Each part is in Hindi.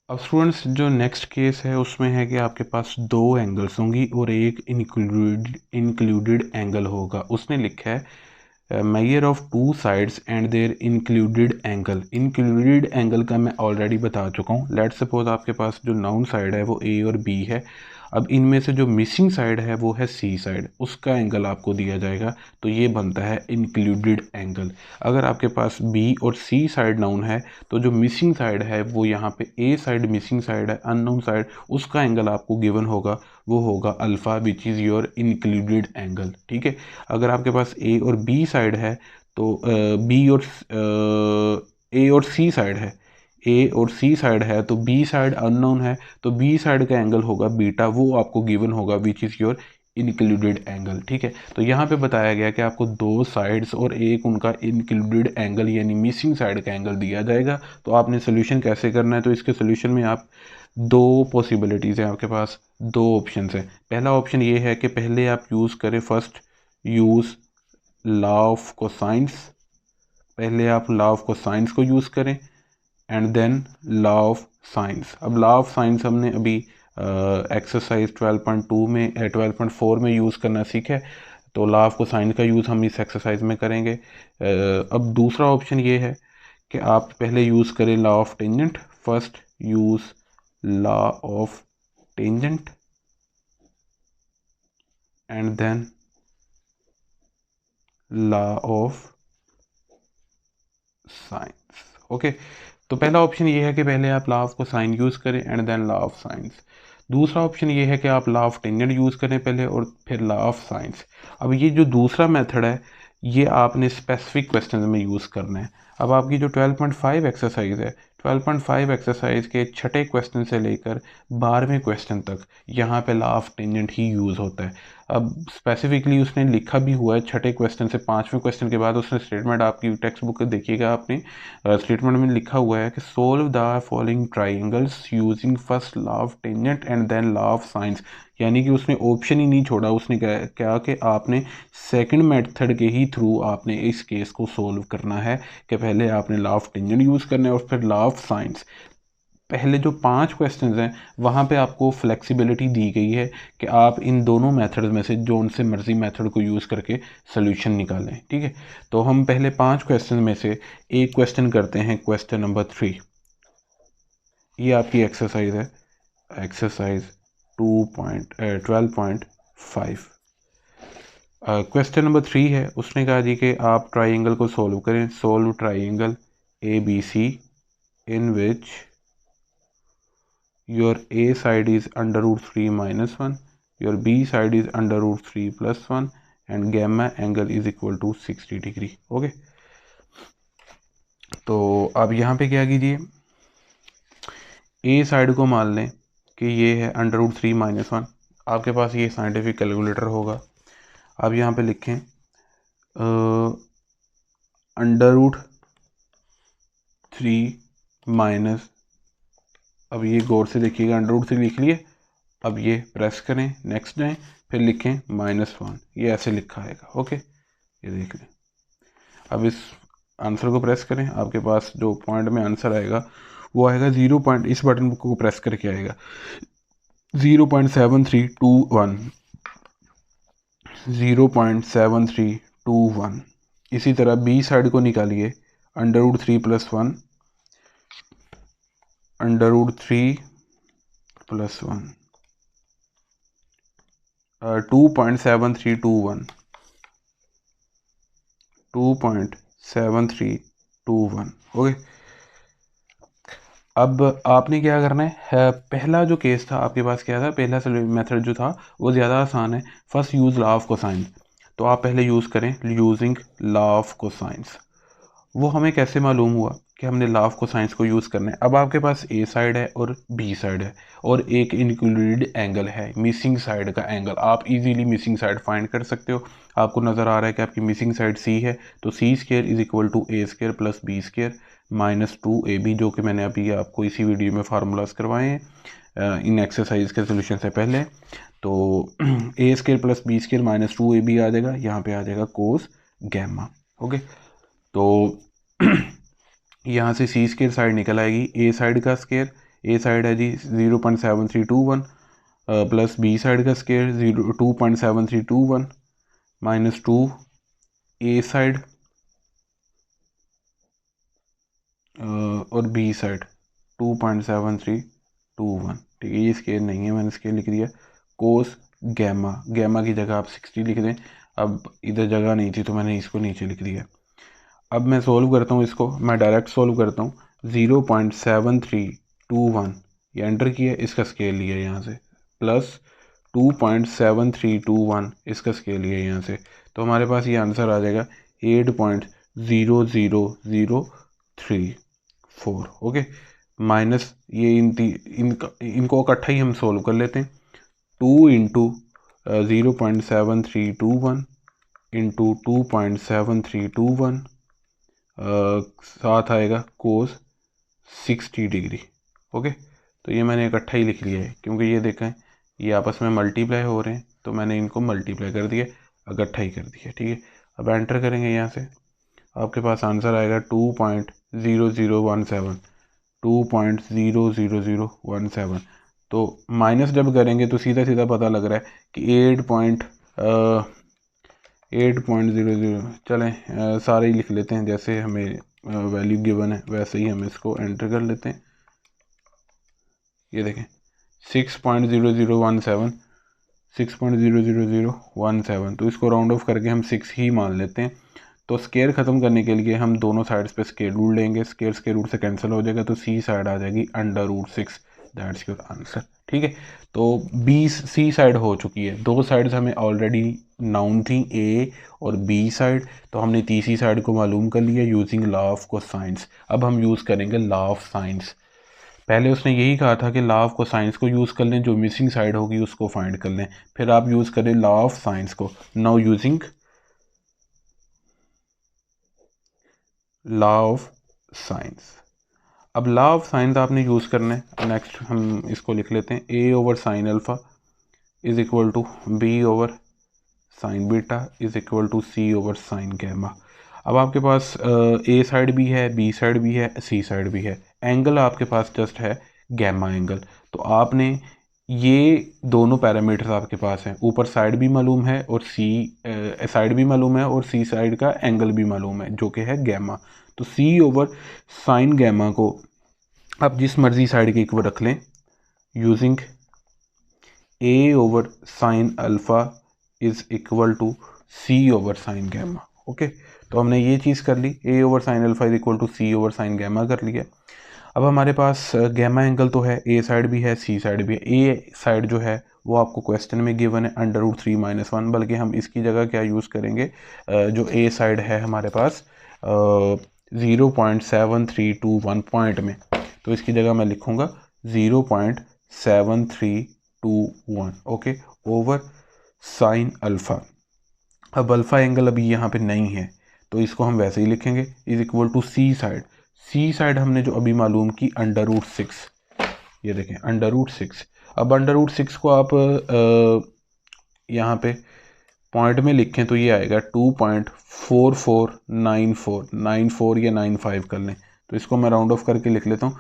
अब स्टूडेंट्स जो नेक्स्ट केस है उसमें है कि आपके पास दो एंगल्स होंगी और एक इंक्लूडेड एंगल होगा। उसने लिखा है measure of two sides and their included angle. Included angle का मैं ऑलरेडी बता चुका हूँ। लेट्स सपोज आपके पास जो नाउन साइड है वो ए और बी है। अब इनमें से जो मिसिंग साइड है वो है सी साइड, उसका एंगल आपको दिया जाएगा, तो ये बनता है इंक्लूडेड एंगल। अगर आपके पास बी और सी साइड नाउन है तो जो मिसिंग साइड है वो यहाँ पे ए साइड मिसिंग साइड है, अननोन साइड, उसका एंगल आपको गिवन होगा, वो होगा alpha which is your included angle. ठीक है। अगर आपके पास ए और बी साइड है तो बी और ए और सी साइड है, ए और सी साइड है तो बी साइड अननोन है, तो बी साइड का एंगल होगा बीटा, वो आपको गिवन होगा which is your included angle. ठीक है। तो यहाँ पे बताया गया कि आपको दो साइड्स और एक उनका इंक्लूडेड एंगल यानी मिसिंग साइड का एंगल दिया जाएगा। तो आपने सोल्यूशन कैसे करना है, तो इसके सोल्यूशन में आप दो पॉसिबिलिटीज़ हैं आपके पास, दो ऑप्शन हैं। पहला ऑप्शन ये है कि पहले आप यूज़ करें, first use law of cosines, पहले आप लॉ ऑफ कोसाइंस को यूज़ करें and then law of sines. अब लॉ ऑफ साइंस हमने अभी एक्सरसाइज 12.2 में 12.4 में यूज़ करना सीखा है, तो लॉ ऑफ कोसाइन का यूज़ हम इस एक्सरसाइज में करेंगे। अब दूसरा ऑप्शन ये है कि आप पहले यूज़ करें law of tangent. First use law of tangent and then law of sines. Okay. तो पहला ऑप्शन ये है कि पहले आप लॉ ऑफ कोसाइन यूज़ करें and then law of sines. दूसरा ऑप्शन ये है कि आप लॉ ऑफ टेंजेंट यूज़ करें पहले और फिर लॉ ऑफ साइंस। अब ये जो दूसरा मेथड है ये आपने स्पेसिफिक क्वेश्चन में यूज़ करना है। अब आपकी जो 12.5 एक्सरसाइज है, 12.5 एक्सरसाइज के छठे क्वेश्चन से लेकर 12वें क्वेश्चन तक यहाँ पे law of tangent he use होता है। अब स्पेसिफिकली उसने लिखा भी हुआ है, छठे क्वेश्चन से 5वें क्वेश्चन के बाद उसने स्टेटमेंट, आपकी टेक्स्ट बुक देखिएगा आपने, स्टेटमेंट में लिखा हुआ है कि solve the following triangles using first law of tangent and then law of sines. यानी कि उसने ऑप्शन ही नहीं छोड़ा, उसने क्या कि आपने सेकंड मेथड के ही थ्रू आपने इस केस को सोल्व करना है, कि पहले आपने लॉ ऑफ टेंजेंट यूज़ करना है और फिर लॉ ऑफ साइंस। पहले जो 5 क्वेश्चंस हैं वहाँ पे आपको फ्लेक्सिबिलिटी दी गई है कि आप इन दोनों मेथड में से जो उनसे मर्जी मेथड को यूज़ करके सोल्यूशन निकालें। ठीक है। तो हम पहले 5 क्वेश्चन में से एक क्वेश्चन करते हैं, क्वेश्चन नंबर 3। ये आपकी एक्सरसाइज है, एक्सरसाइज 12.5। क्वेश्चन नंबर 3 है, उसने कहा जी कि आप ट्राइंगल को सोल्व करें। Solve triangle A B C in which your A side is under root 3 minus 1, your B side is under root 3 plus 1 and gamma angle is equal to 60 degree. Okay. तो अब यहाँ पे क्या कीजिए, A साइड को मान लें कि ये है अंडर रूट 3 माइनस 1। आपके पास ये साइंटिफिक कैलकुलेटर होगा। अब यहाँ पे लिखें अंडर रूट 3 माइनस, अब ये गौर से देखिएगा, अंडर रूट 3 लिख लिए। अब ये प्रेस करें, नेक्स्ट जाएं, फिर लिखें -1, ये ऐसे लिखा आएगा। ओके, ये देख लें। अब इस आंसर को प्रेस करें, आपके पास जो पॉइंट में आंसर आएगा वो आएगा 0 पॉइंट, इस बटन को प्रेस करके आएगा 0.7321, 0.7321। इसी तरह बी साइड को निकालिए, under root 3 plus 1, under root 3 plus 1, 2.7321, 2.7321। Okay. अब आपने क्या करना है, पहला जो केस था आपके पास क्या था, पहला मेथड जो था वो ज़्यादा आसान है। First use law of cosine, तो आप पहले यूज़ करें यूजिंग लॉ ऑफ कोसाइंस। वो हमें कैसे मालूम हुआ कि हमने लॉ ऑफ कोसाइंस को यूज़ करना है। अब आपके पास ए साइड है और बी साइड है और एक इंक्लूडेड एंगल है, मिसिंग साइड का एंगल। आप इजीली मिसिंग साइड फाइंड कर सकते हो। आपको नज़र आ रहा है कि आपकी मिसिंग साइड सी है, तो C square is equal to A square plus B square minus 2ab, जो कि मैंने अभी आपको इसी वीडियो में फार्मूलाज करवाए हैं इन एक्सरसाइज के सोल्यूशन से पहले। तो A square plus B square minus 2ab आ जाएगा, यहाँ पे आ जाएगा कोस गैमा। ओके। तो यहाँ से सी स्केयर साइड निकल आएगी, ए साइड का स्केयर ए साइड है जी 0.7321 प्लस बी साइड का स्केयर 2.7321 माइनस 2 ए साइड और बी साइड 2.7321। ठीक है, ये स्केयर नहीं है, मैंने स्केयर लिख दिया। कोस गैमा, गैमा की जगह आप 60 लिख दें। अब इधर जगह नहीं थी तो मैंने इसको नीचे लिख दिया। अब मैं सोल्व करता हूँ इसको, मैं डायरेक्ट सोल्व करता हूँ। 0.7321 ये एंटर किया, इसका स्केल लिया यहाँ से, प्लस 2.7321 इसका स्केल लिया यहाँ से, तो हमारे पास ये आंसर आ जाएगा 8.00034। ओके, माइनस ये इनको इकट्ठा ही हम सोल्व कर लेते हैं। 2 इंटू 0.7321 इंटू 2.7321 साथ आएगा कोस 60 डिग्री। ओके, तो ये मैंने इकट्ठा ही लिख लिया है, क्योंकि ये देखें ये आपस में मल्टीप्लाई हो रहे हैं, तो मैंने इनको मल्टीप्लाई कर दिया, इकट्ठा ही कर दिया। ठीक है, अब एंटर करेंगे यहाँ से, आपके पास आंसर आएगा 2.0017, 2.00017। तो माइनस जब करेंगे तो सीधा सीधा पता लग रहा है कि 8.00। चलें सारे ही लिख लेते हैं, जैसे हमें वैल्यू गिवन है वैसे ही हम इसको एंटर कर लेते हैं। ये देखें 6.0017, 6.00017, तो इसको राउंड ऑफ करके हम 6 ही मान लेते हैं। तो स्केयर ख़त्म करने के लिए हम दोनों साइड्स पे स्केयर रूट लेंगे, स्केयर रूट से कैंसिल हो जाएगा, तो सी साइड आ जाएगी √6, दैट्स योर आंसर। ठीक है, तो बी सी साइड हो चुकी है, दो साइड्स हमें ऑलरेडी नाउन थी, ए और बी साइड, तो हमने तीसरी साइड को मालूम कर लिया यूजिंग लॉ ऑफ कोसाइंस। अब हम यूज़ करेंगे लॉ ऑफ साइंस। पहले उसने यही कहा था कि लॉ ऑफ कोसाइंस को यूज़ कर लें, जो मिसिंग साइड होगी उसको फाइंड कर लें, फिर आप यूज़ करें लॉ ऑफ साइंस को। Now using law of sines. अब लॉ ऑफ साइंस आपने यूज़ करना है। नेक्स्ट हम इसको लिख लेते हैं, A over sine alpha is equal to B over sine beta is equal to C over sine gamma. अब आपके पास ए साइड भी है, बी साइड भी है, सी साइड भी है, एंगल आपके पास जस्ट है गैमा एंगल। तो आपने ये दोनों पैरामीटर्स आपके पास हैं, ऊपर साइड भी मालूम है और सी साइड भी मालूम है और सी साइड का एंगल भी मालूम है जो कि है गैमा। तो सी ओवर साइन गैमा को आप जिस मर्जी साइड के इक्वल रख लें, using A over sine alpha is equal to C over sine gamma. Okay, तो हमने ये चीज़ कर ली, A over sine alpha is equal to C over sine gamma कर लिया। अब हमारे पास गैमा एंगल तो है, ए साइड भी है, सी साइड भी है। ए साइड जो है वो आपको क्वेश्चन में गिवन है √3 - 1, बल्कि हम इसकी जगह क्या यूज़ करेंगे, जो ए साइड है हमारे पास 0.7321 पॉइंट में, तो इसकी जगह मैं लिखूँगा 0.7321। Okay, over sine alpha. अब अल्फ़ा एंगल अभी यहाँ पे नहीं है, तो इसको हम वैसे ही लिखेंगे is equal to C side. C side हमने जो अभी मालूम की √6, ये देखें √6। अब √6 को आप यहाँ पे पॉइंट में लिखें तो ये आएगा 2.4494, या 95 कर लें, तो इसको मैं राउंड ऑफ करके लिख लेता हूँ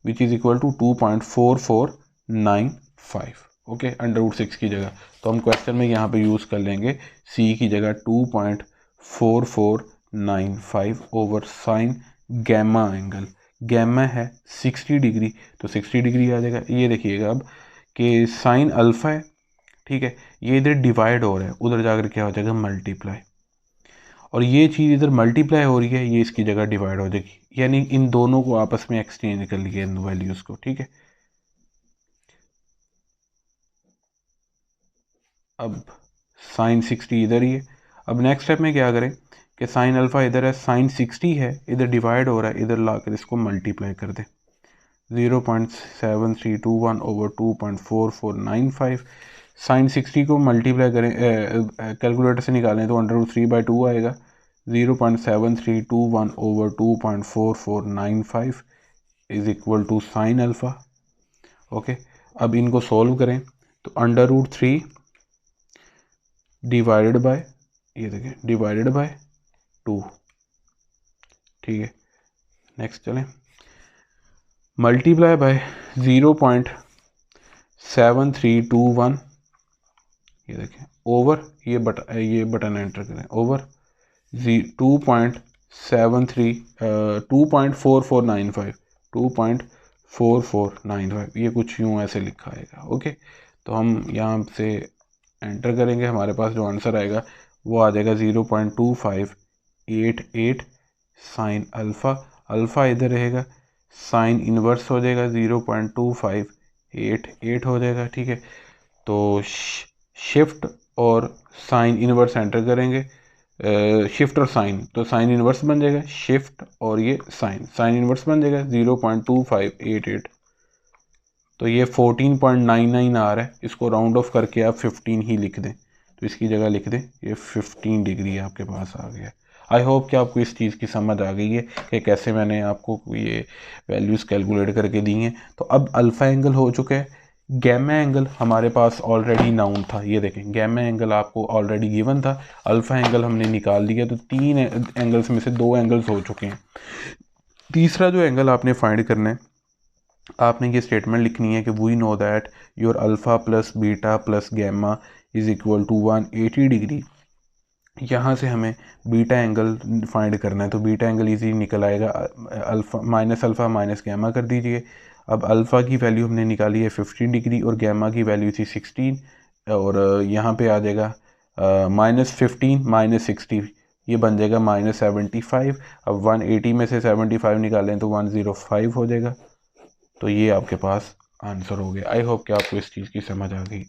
which is equal to 2.4495। Okay, √6 की जगह, तो हम क्वेश्चन में यहाँ पे यूज़ कर लेंगे सी की जगह 2.4495 over sine gamma angle. Gamma है 60 डिग्री, तो 60 डिग्री आ जाएगा। ये देखिएगा अब कि साइन अल्फ़ा है, ठीक है, ये इधर डिवाइड हो रहा है, उधर जाकर क्या हो जाएगा मल्टीप्लाई, और ये चीज़ इधर मल्टीप्लाई हो रही है, ये इसकी जगह डिवाइड हो जाएगी, यानी इन दोनों को आपस में एक्सचेंज कर लिया इन वैल्यूज़ को। ठीक है, अब साइन 60 इधर ही है। अब नेक्स्ट स्टेप में क्या करें कि साइन अल्फ़ा इधर है, साइन 60 है, इधर डिवाइड हो रहा है, इधर लाकर इसको मल्टीप्लाई कर दें 0.7321 ओवर 2.4495। साइन 60 को मल्टीप्लाई करें, कैलकुलेटर से निकालें तो √3/2 आएगा। 0.7321 over 2.4495 is equal to sine alpha. Okay, अब इनको सॉल्व करें तो √3 डिवाइडेड बाय, ये देखें डिवाइडेड बाय 2। ठीक है, नेक्स्ट चलें, मल्टीप्लाई बाय 0.7321, ये देखें ओवर, ये बटन एंटर करें, ओवर 2.4495, ये कुछ यूँ ऐसे लिखा आएगा। ओके, तो हम यहाँ से एंटर करेंगे, हमारे पास जो आंसर आएगा वो आ जाएगा 0.2588 साइन अल्फ़ा। अल्फ़ा इधर रहेगा, साइन इन्वर्स हो जाएगा 0.2588 हो जाएगा। ठीक है, तो शिफ्ट और साइन इन्वर्स एंटर करेंगे, शिफ्ट और साइन, तो साइन इन्वर्स बन जाएगा, शिफ्ट और ये साइन इन्वर्स बन जाएगा 0.2588, तो ये 14.99 आ रहा है। इसको राउंड ऑफ करके आप 15 ही लिख दें, तो इसकी जगह लिख दें ये 15 डिग्री आपके पास आ गया। आई होप कि आपको इस चीज़ की समझ आ गई है कि कैसे मैंने आपको ये वैल्यूज़ कैलकुलेट करके दी हैं। तो अब अल्फ़ा एंगल हो चुका है, गैमा एंगल हमारे पास ऑलरेडी नाउन था, ये देखें गैमा एंगल आपको ऑलरेडी गिवन था, अल्फ़ा एंगल हमने निकाल दिया, तो 3 एंगल्स में से 2 एंगल्स हो चुके हैं। तीसरा जो एंगल आपने फाइंड करना है, आपने ये स्टेटमेंट लिखनी है कि we know that your alpha plus beta plus gamma is equal to 180 degree. यहाँ से हमें बीटा एंगल फाइंड करना है, तो बीटा एंगल इजी निकल आएगा, अल्फ़ा माइनस गैमा कर दीजिए। अब अल्फ़ा की वैल्यू हमने निकाली है 15 डिग्री और गैमा की वैल्यू थी 16, और यहाँ पे आ जाएगा -15 -60, ये बन जाएगा -75। अब 180 में से 75 निकालें तो 105 हो जाएगा। तो ये आपके पास आंसर हो गया। आई होप कि आपको इस चीज़ की समझ आ गई।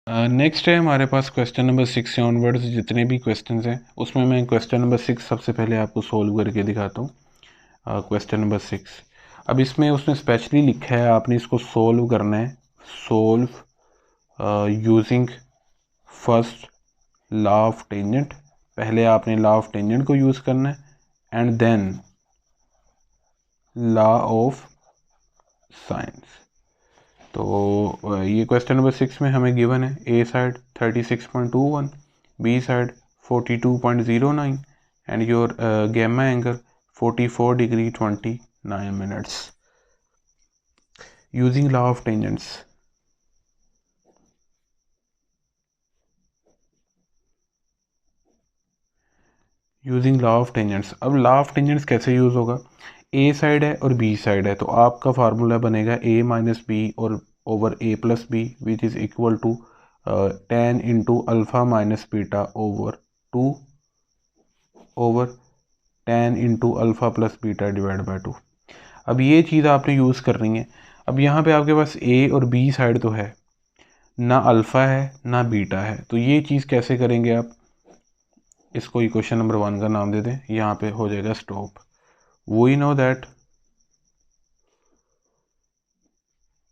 नेक्स्ट है हमारे पास क्वेश्चन नंबर 6 से ऑनवर्ड्स जितने भी क्वेश्चंस हैं, उसमें मैं क्वेश्चन नंबर 6 सबसे पहले आपको सोल्व करके दिखाता हूँ। क्वेश्चन नंबर 6, अब इसमें उसने स्पेशली लिखा है आपने इसको सोल्व करना है, solve using first law of tangent. पहले आपने लॉ ऑफ टेंजेंट को यूज़ करना है and then law of sines. तो ये क्वेश्चन नंबर 6 में हमें गिवन है A side 36.21, B side 42.09 and your gamma angle 44 degree 29 minutes. Using law of tangents, using law of tangents. अब लॉ ऑफ टेंजेंट्स कैसे यूज़ होगा, ए साइड है और बी साइड है, तो आपका फार्मूला बनेगा ए माइनस बी और over A plus B which is equal to tan into alpha minus beta over 2 over tan into alpha plus beta divide by 2। अब ये चीज़ आपने यूज़ कर रही है। अब यहाँ पे आपके पास ए और बी साइड तो है, ना अल्फ़ा है ना बीटा है, तो ये चीज़ कैसे करेंगे आप, इसको इक्वेशन नंबर 1 का नाम दे दें, यहाँ पे हो जाएगा stop. We know that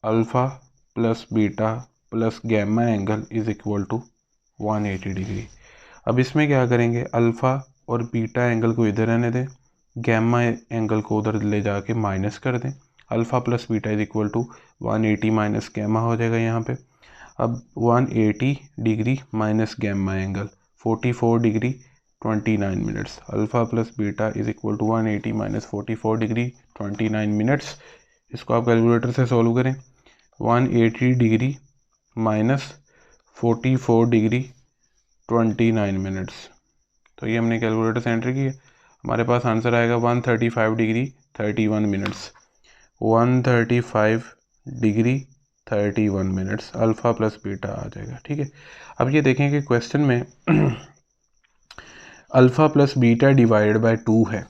alpha plus beta plus gamma angle is equal to 180 degree. अब इसमें क्या करेंगे, अल्फ़ा और बीटा एंगल को इधर रहने दें, गैमा एंगल को उधर ले जाके माइनस कर दें, alpha plus beta is equal to 180 minus gamma हो जाएगा यहाँ पे। अब 180 degree minus gamma angle 44 degree 29 minutes, alpha plus beta is equal to 180 minus 44 degree 29 minutes. इसको आप कैलकुलेटर से सॉल्व करें, 180 डिग्री माइनस 44 डिग्री 29 मिनट्स, तो ये हमने कैलकुलेटर से एंटर किया, हमारे पास आंसर आएगा 135 degree 31 minutes, 135 degree 31 minutes, alpha plus beta आ जाएगा। ठीक है, अब ये देखें कि क्वेश्चन में alpha plus beta divided by 2 है,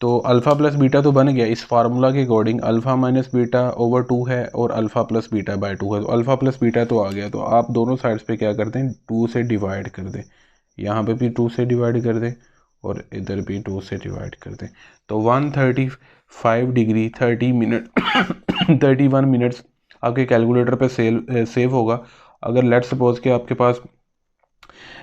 तो अल्फ़ा प्लस बीटा तो बन गया, इस फार्मूला के according alpha minus beta over 2 है और अल्फ़ा प्लस बीटा बाय 2 है, तो अल्फ़ा प्लस बीटा तो आ गया, तो आप दोनों साइड्स पे क्या करते हैं 2 से डिवाइड कर दें, यहाँ पे भी 2 से डिवाइड कर दें और इधर भी 2 से डिवाइड कर दें, तो 135 डिग्री 30 मिनट 31 मिनट्स आपके कैलकुलेटर पे सेव होगा। अगर लेट सपोज कि आपके पास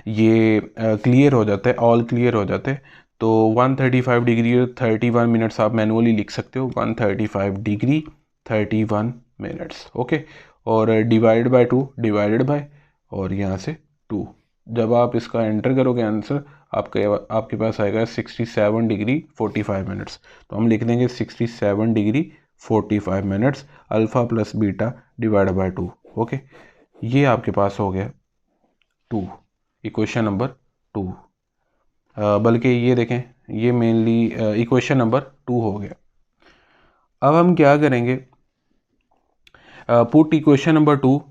ये क्लियर हो जाता है, ऑल क्लियर हो जाते हैं, तो 135 डिग्री 31 मिनट्स आप मैनुअली लिख सकते हो, 135 डिग्री 31 मिनट्स। ओके, और डिवाइड बाय 2 डिवाइडेड बाय और यहाँ से 2 जब आप इसका एंटर करोगे आंसर आपके पास आएगा 67 डिग्री 45 मिनट्स। तो हम लिख देंगे 67 degree 45 minutes alpha plus beta divide by 2। Okay, ये आपके पास हो गया 2, इक्वेशन नंबर 2। बल्कि ये देखें, ये मेनली इक्वेशन नंबर 2 हो गया। अब हम क्या करेंगे, put equation number 2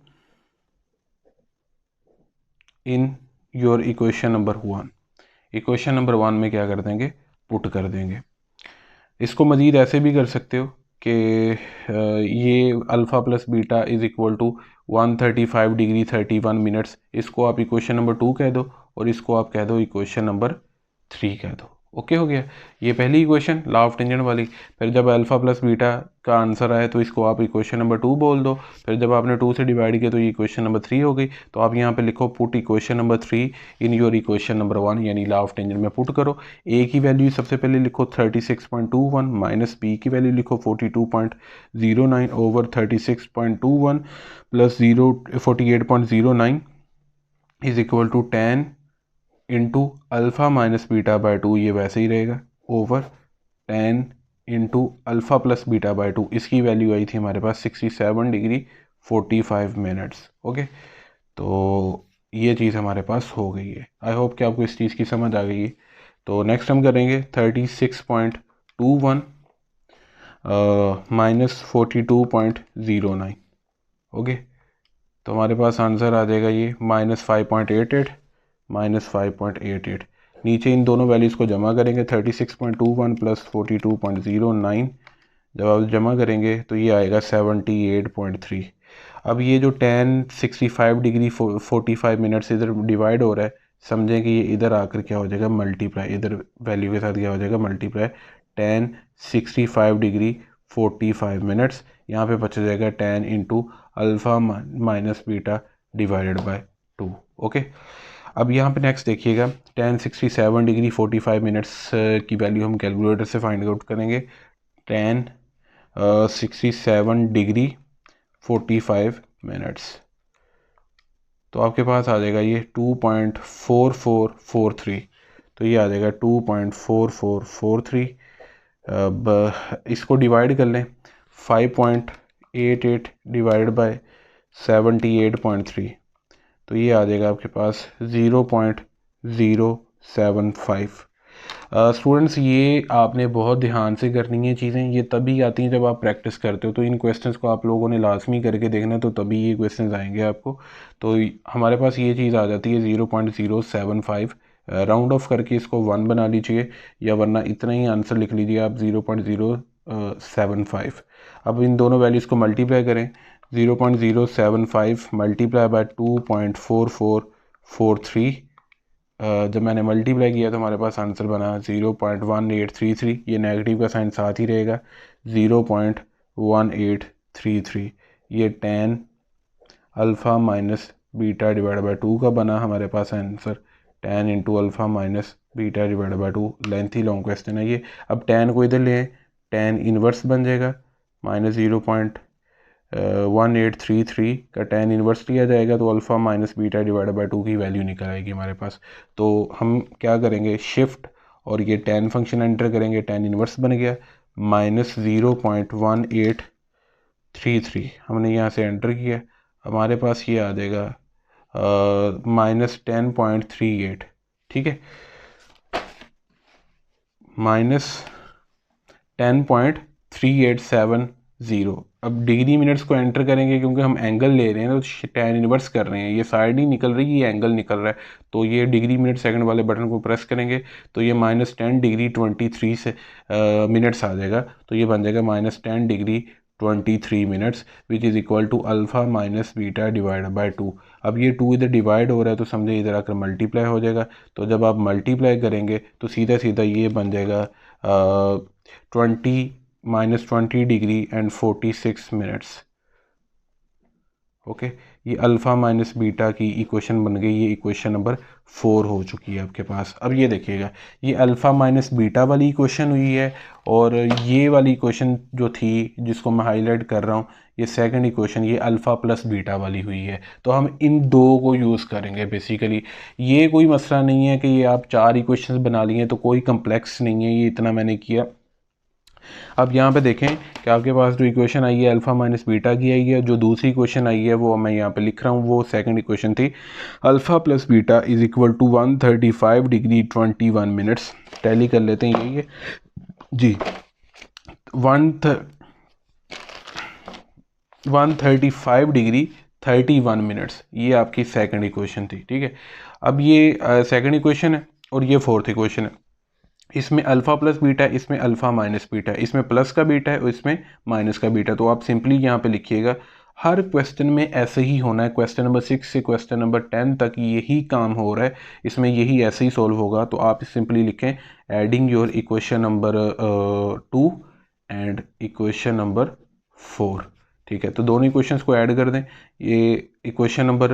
in your equation number 1। Equation number 1 में क्या कर देंगे, पुट कर देंगे। इसको मज़ीद ऐसे भी कर सकते हो कि ये alpha plus beta is equal to 135 degree 31 minutes, इसको आप इक्वेशन नंबर 2 कह दो और इसको आप कह दो इक्वेशन नंबर 3 कह दो। ओके हो गया, ये पहली इक्वेशन लॉ ऑफ टेंजेंट वाली। फिर जब अल्फ़ा प्लस बीटा का आंसर आए तो इसको आप इक्वेशन नंबर 2 बोल दो। फिर जब आपने 2 से डिवाइड किया तो ये इक्वेशन नंबर 3 हो गई। तो आप यहाँ पे लिखो put equation number 3 in your equation number 1, यानी लॉ ऑफ टेंजेंट में पुट करो। ए की वैल्यू सबसे पहले लिखो 36.21 माइनस बी की वैल्यू लिखो 42.09 over 36.21 plus 48.09 is equal to 10 into alpha minus beta by 2, ये वैसे ही रहेगा, over 10 into alpha plus beta by 2। इसकी वैल्यू आई थी हमारे पास 67 डिग्री 45 मिनट्स। ओके, तो ये चीज़ हमारे पास हो गई है। आई होप कि आपको इस चीज़ की समझ आ गई है। तो नेक्स्ट हम करेंगे 36.21 माइनस 42.09। ओके, तो हमारे पास आंसर आ जाएगा ये -5.88 -5.88। नीचे इन दोनों वैल्यूज़ को जमा करेंगे, 36.21 प्लस 42.09 जब आप जमा करेंगे तो ये आएगा 78.3। अब ये जो 1065 डिग्री 45 मिनट्स इधर डिवाइड हो रहा है, समझें कि ये इधर आकर क्या हो जाएगा, मल्टीप्लाई, इधर वैल्यू के साथ क्या हो जाएगा, मल्टीप्लाई 1065 डिग्री 45 मिनट्स, यहाँ पे बच जाएगा 10 into alpha minus beta divided by 2। Okay, अब यहाँ पे नेक्स्ट देखिएगा 1067 डिग्री 45 मिनट्स की वैल्यू हम कैलकुलेटर से फाइंड आउट करेंगे। 1067 डिग्री 45 मिनट्स, तो आपके पास आ जाएगा ये 2.4443। तो ये आ जाएगा 2.4443। अब इसको डिवाइड कर लें, 5.88 डिवाइड बाय 78.3, तो ये आ जाएगा आपके पास 0.075। स्टूडेंट्स, ये आपने बहुत ध्यान से करनी है चीज़ें, ये तभी आती हैं जब आप प्रैक्टिस करते हो। तो इन क्वेश्चंस को आप लोगों ने लाजमी करके देखना, तो तभी ये क्वेश्चंस आएंगे आपको। तो हमारे पास ये चीज़ आ जाती है 0.075। राउंड ऑफ करके इसको 1 बना लीजिए, या वरना इतना ही आंसर लिख लीजिए आप 0.075। अब इन दोनों वैल्यूज़ को मल्टीप्लाई करें, 0.075 मल्टीप्लाई बाय 2.4443। जब मैंने मल्टीप्लाई किया तो हमारे पास आंसर बना 0.1833। ये नेगेटिव का साइन साथ ही रहेगा, 0.1833। ये 10 alpha minus beta divide by 2 का बना हमारे पास answer 10 into alpha minus beta divide by 2। Lengthy long question है ये। अब 10 को इधर ले, 10 इन्वर्स बन जाएगा, माइनस 0.1833 का 10 इन्वर्स लिया जाएगा तो alpha minus beta divide by 2 की वैल्यू निकल आएगी हमारे पास। तो हम क्या करेंगे, शिफ्ट और ये 10 फंक्शन एंटर करेंगे, 10 इन्वर्स बन गया, माइनस 0.1833 हमने यहाँ से एंटर किया, हमारे पास ये आ जाएगा -10.38। ठीक है, -10.3870। अब डिग्री मिनट्स को एंटर करेंगे, क्योंकि हम एंगल ले रहे हैं तो 10 इनवर्स कर रहे हैं, ये साइड ही निकल रही है, ये एंगल निकल रहा है। तो ये डिग्री मिनट सेकंड वाले बटन को प्रेस करेंगे तो ये -10 डिग्री 23 से मिनट्स आ जाएगा। तो ये बन जाएगा -10 degree 23 minutes which is equal to alpha minus beta divide by 2। अब ये 2 इधर डिवाइड हो रहा है तो समझे इधर आकर मल्टीप्लाई हो जाएगा। तो जब आप मल्टीप्लाई करेंगे तो सीधा सीधा ये बन जाएगा 20 डिग्री एंड 46 मिनट्स। ओके, ये अल्फ़ा माइनस बीटा की इक्वेशन बन गई, ये इक्वेशन नंबर 4 हो चुकी है आपके पास। अब ये देखिएगा, ये अल्फ़ा माइनस बीटा वाली इक्वेशन हुई है, और ये वाली इक्वेशन जो थी जिसको मैं हाईलाइट कर रहा हूँ, ये सेकंड इक्वेशन, ये अल्फ़ा प्लस बीटा वाली हुई है। तो हम इन दो को यूज़ करेंगे बेसिकली। ये कोई मसला नहीं है कि ये आप 4 इक्वेशंस बना लिए तो कोई कम्प्लेक्स नहीं है, ये इतना मैंने किया। अब यहाँ पे देखें कि आपके पास जो इक्वेशन आई है अल्फ़ा माइनस बीटा की आई है, जो दूसरी इक्वेशन आई है वो मैं यहाँ पे लिख रहा हूँ, वो सेकंड इक्वेशन थी, alpha plus beta is equal to 135 degree 21 minutes. Tally कर लेते हैं, यही है जी, 135 डिग्री 31 मिनट्स, ये आपकी सेकंड इक्वेशन थी। ठीक है, अब ये सेकंड इक्वेशन है और ये फोर्थ इक्वेशन है। इसमें अल्फ़ा प्लस बीटा है, इसमें अल्फ़ा माइनस बीटा है, इसमें प्लस का बीटा है और इसमें माइनस का बीटा। तो आप सिंपली यहाँ पे लिखिएगा, हर क्वेश्चन में ऐसे ही होना है। क्वेश्चन नंबर 6 से क्वेश्चन नंबर 10 तक यही काम हो रहा है, इसमें यही ऐसे ही सॉल्व होगा। तो आप सिंपली लिखें adding your equation number 2 and equation number 4। ठीक है, तो दोनों इक्वेशंस को ऐड कर दें। ये इक्वेशन नंबर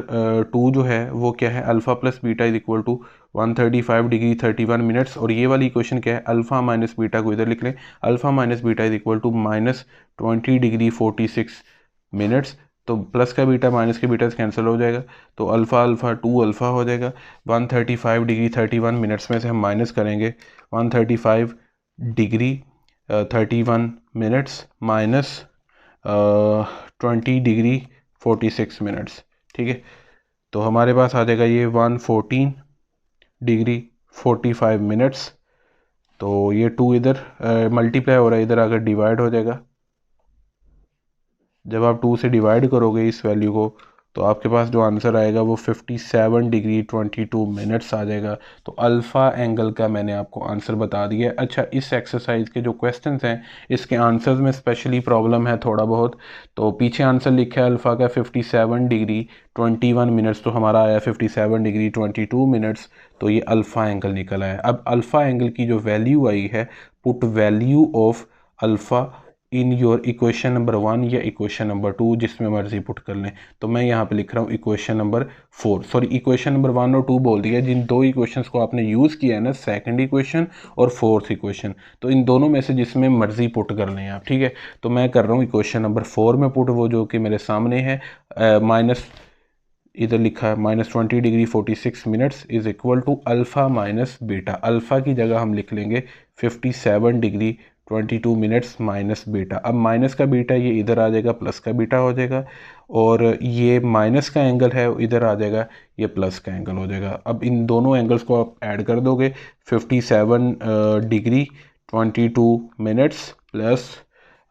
2 जो है वो क्या है, alpha plus beta is equal to 135 degree 31 minutes, और ये वाली इक्वेशन क्या है, अल्फ़ा माइनस बीटा को इधर लिख लें, alpha minus beta is equal to minus 20 degree 46 minutes. तो प्लस का बीटा माइनस के बीटा से कैंसिल हो जाएगा, तो अल्फ़ा अल्फ़ा 2 अल्फ़ा हो जाएगा। 135 डिग्री 31 मिनट्स में से हम माइनस करेंगे 135 degree 31 minutes minus 20 degree 46 minutes. ठीक है, तो हमारे पास आ जाएगा ये 114 डिग्री 45 मिनट्स। तो ये 2 इधर मल्टीप्लाई हो रहा है, इधर आकर डिवाइड हो जाएगा। जब आप 2 से डिवाइड करोगे इस वैल्यू को, तो आपके पास जो आंसर आएगा वो 57 डिग्री 22 मिनट्स आ जाएगा। तो अल्फ़ा एंगल का मैंने आपको आंसर बता दिया। अच्छा, इस एक्सरसाइज के जो क्वेश्चंस हैं इसके आंसर्स में स्पेशली प्रॉब्लम है थोड़ा बहुत। तो पीछे आंसर लिखा है अल्फ़ा का 57 डिग्री 21 मिनट्स, तो हमारा आया 57 डिग्री 22 मिनट्स। तो ये अल्फ़ा एंगल निकल आया। अब अल्फ़ा एंगल की जो वैल्यू आई है, put value of alpha in your equation number 1 या इक्वेशन नंबर 2, जिसमें मर्जी पुट कर लें। तो मैं यहाँ पे लिख रहा हूँ equation number 4, sorry equation number 1 और 2 बोल दिया। जिन दो इक्वेशंस को आपने यूज़ किया है ना, सेकंड इक्वेशन और फोर्थ इक्वेशन, तो इन दोनों में से जिसमें मर्जी पुट कर लें आप। ठीक है, तो मैं कर रहा हूँ इक्वेशन नंबर 4 में पुट, वो जो कि मेरे सामने है, माइनस इधर लिखा है minus 20 degree 46 minutes is equal to alpha minus beta. Alpha की जगह हम लिख लेंगे 57 डिग्री 22 मिनट्स माइनस बीटा। अब माइनस का बीटा ये इधर आ जाएगा, प्लस का बीटा हो जाएगा, और ये माइनस का एंगल है इधर आ जाएगा, ये प्लस का एंगल हो जाएगा। अब इन दोनों एंगल्स को आप ऐड कर दोगे, 57 degree 22 minutes plus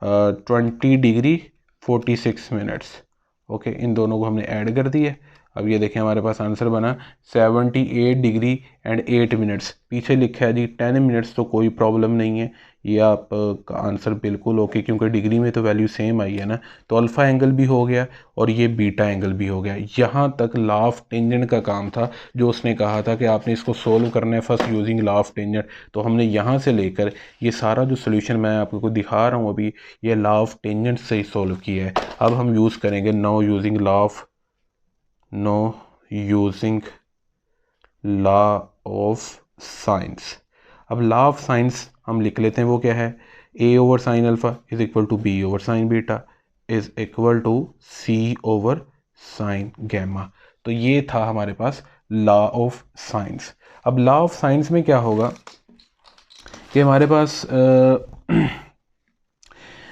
20 degree 46 minutes. Okay, इन दोनों को हमने ऐड कर दिया। अब ये देखें हमारे पास आंसर बना 78 डिग्री एंड 8 मिनट्स। पीछे लिखा है जी 10 मिनट्स, तो कोई प्रॉब्लम नहीं है, ये आप का आंसर बिल्कुल ओके, क्योंकि डिग्री में तो वैल्यू सेम आई है ना। तो अल्फ़ा एंगल भी हो गया और ये बीटा एंगल भी हो गया। यहाँ तक लॉ ऑफ टेंजेंट का काम था, जो उसने कहा था कि आपने इसको सोल्व करना है first using law of tangent. तो हमने यहाँ से लेकर ये सारा जो सोल्यूशन मैं आपको दिखा रहा हूँ अभी, ये लॉ ऑफ टेंजेंट से ही सोल्व किया है। अब हम यूज़ करेंगे no using law of sines. अब लॉ ऑफ साइंस हम लिख लेते हैं, वो क्या है, A over sine alpha is equal to B over sine beta is equal to C over sine gamma. तो ये था हमारे पास लॉ ऑफ साइंस। अब लॉ ऑफ साइंस में क्या होगा कि हमारे पास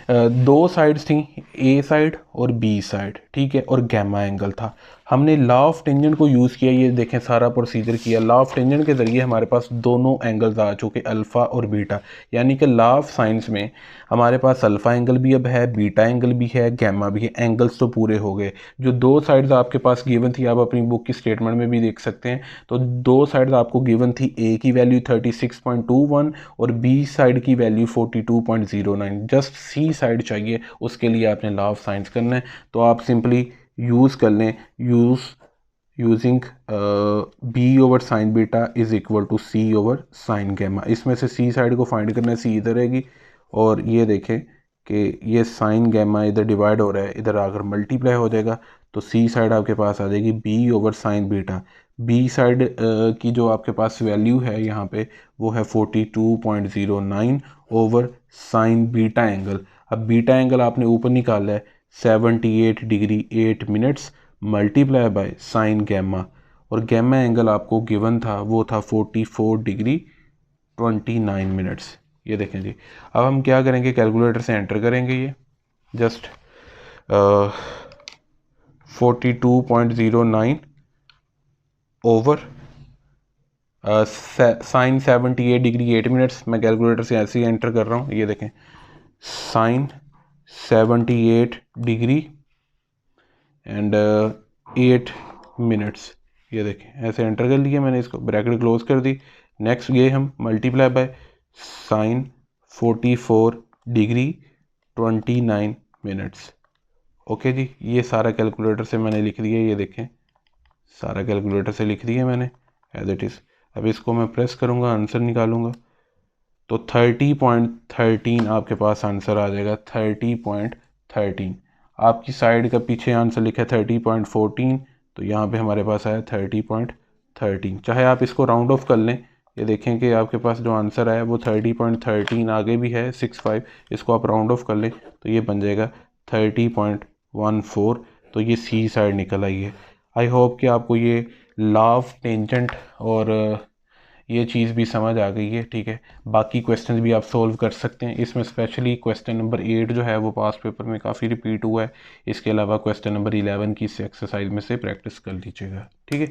दो साइड्स थी, ए साइड और बी साइड, ठीक है, और गैमा एंगल था। हमने लॉ ऑफ टेंजेंट को यूज़ किया, ये देखें सारा प्रोसीजर किया। लॉ ऑफ टेंजेंट के ज़रिए हमारे पास दोनों एंगल्स आ चुके, अल्फ़ा और बीटा। यानी कि लॉ ऑफ साइंस में हमारे पास अल्फ़ा एंगल भी अब है, बीटा एंगल भी है, गैमा भी है। एंगल्स तो पूरे हो गए। जो दो साइड्स आपके पास गिवन थी, आप अपनी बुक की स्टेटमेंट में भी देख सकते हैं। तो दो साइड्स आपको गिवन थी, ए की वैल्यू 36.21 और बी साइड की वैल्यू 42.09। जस्ट सी साइड चाहिए, उसके लिए आपने लॉ ऑफ साइंस करना है। तो आप सिंपली यूज़ कर लें, using B over sine beta is equal to C over sine gamma. इसमें से सी साइड को फाइंड करना है, सी इधर रहेगी, और ये देखें कि ये साइन गैमा इधर डिवाइड हो रहा है, इधर आकर मल्टीप्लाई हो जाएगा, तो सी साइड आपके पास आ जाएगी B over sine beta. B side की जो आपके पास वैल्यू है यहाँ पे वो है 42.09 ओवर साइन बीटा एंगल। अब बीटा एंगल आपने ऊपर निकाला है 78 degree 8 minutes multiply by sine gamma, और गैमा एंगल आपको गिवन था वो था 44 डिग्री 29 मिनट्स। ये देखें जी। अब हम क्या करेंगे, कैलकुलेटर से एंटर करेंगे ये just 42.09 over sine 78 degree 8 minutes. मैं कैलकुलेटर से ऐसे ही एंटर कर रहा हूँ, ये देखें साइन 78 डिग्री एंड 8 मिनट्स, ये देखें ऐसे एंटर कर लिया मैंने, इसको ब्रैकेट क्लोज कर दी। नेक्स्ट ये हम multiply by sine 44 degree 29 minutes. Okay जी, ये सारा कैलकुलेटर से मैंने लिख दिया, ये देखें सारा कैलकुलेटर से लिख दिया मैंने एज इट इज़। अब इसको मैं प्रेस करूँगा, आंसर निकालूंगा, तो 30.13 आपके पास आंसर आ जाएगा। 30.13 आपकी साइड का पीछे आंसर लिखा है 30.14, तो यहाँ पे हमारे पास आया 30.13। चाहे आप इसको राउंड ऑफ कर लें, ये देखें कि आपके पास जो आंसर आया वो 30.13, आगे भी है 65, इसको आप राउंड ऑफ कर लें तो ये बन जाएगा 30.14। तो ये सी साइड निकल आई है। आई होप कि आपको ये लॉ ऑफ टेंजेंट और ये चीज़ भी समझ आ गई है, ठीक है। बाकी क्वेश्चंस भी आप सोल्व कर सकते हैं, इसमें स्पेशली क्वेश्चन नंबर 8 जो है वो पास पेपर में काफ़ी रिपीट हुआ है। इसके अलावा क्वेश्चन नंबर 11 की इस एक्सरसाइज में से प्रैक्टिस कर लीजिएगा, ठीक है।